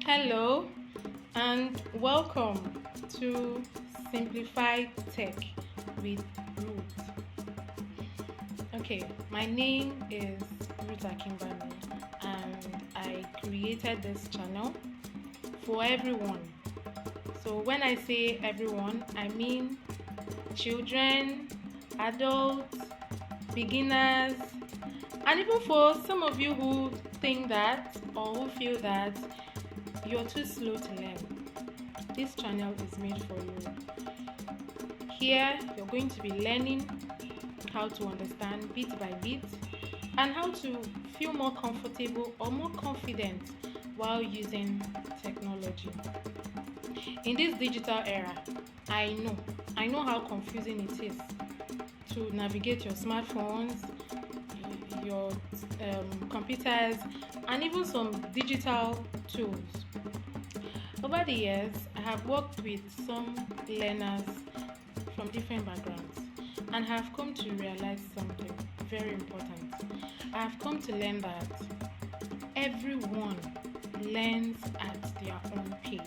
Hello and welcome to Simplified Tech with Ruth. Okay, my name is Ruth and I created this channel for everyone. So when I say everyone, I mean children, adults, beginners, and even for some of you who think that or who feel that you're too slow to learn, this channel is made for you. Here you're going to be learning how to understand bit by bit and how to feel more comfortable or more confident while using technology. In this digital era, I know how confusing it is to navigate your smartphones, your computers, and even some digital tools. Over the years, I have worked with some learners from different backgrounds and have come to realize something very important. I have come to learn that everyone learns at their own pace.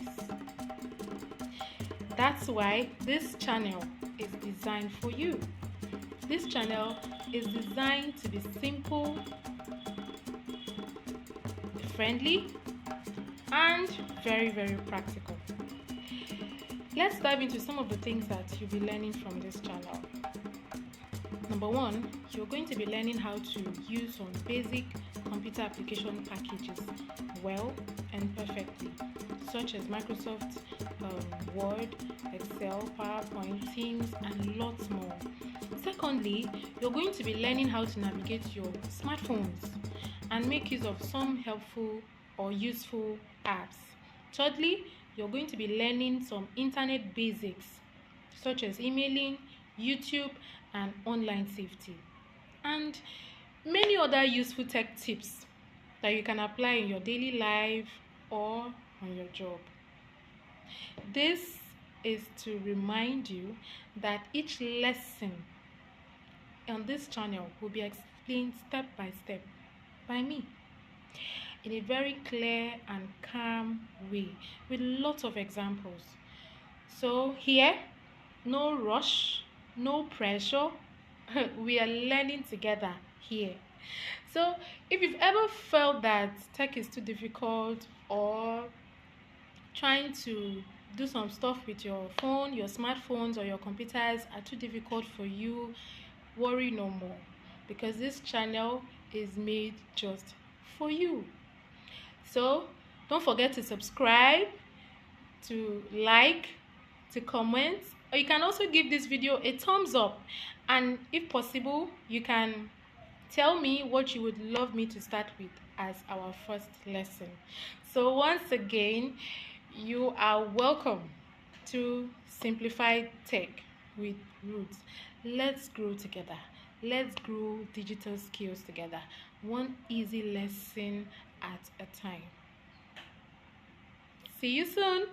That's why this channel is designed for you. This channel is designed to be simple, friendly, and very, very practical. Let's dive into some of the things that you'll be learning from this channel. Number one, you're going to be learning how to use some basic computer application packages well and perfectly, such as Microsoft Word, Excel, PowerPoint, Teams, and lots more. Secondly, you're going to be learning how to navigate your smartphones and make use of some helpful or useful apps. Thirdly, you're going to be learning some internet basics such as emailing, YouTube, and online safety, and many other useful tech tips that you can apply in your daily life or on your job. This is to remind you that each lesson on this channel will be explained step by step by me in a very clear and calm way with lots of examples. So here, no rush, no pressure. We are learning together here. So if you've ever felt that tech is too difficult or trying to do some stuff with your phone, your smartphones, or your computers are too difficult for you, worry no more, because this channel is made just for you. So don't forget to subscribe, to like, to comment, or you can also give this video a thumbs up, and if possible you can tell me what you would love me to start with as our first lesson. So once again, you are welcome to Simplified Tech with Ruth. Let's grow together. Let's grow digital skills together, one easy lesson at a time. See you soon.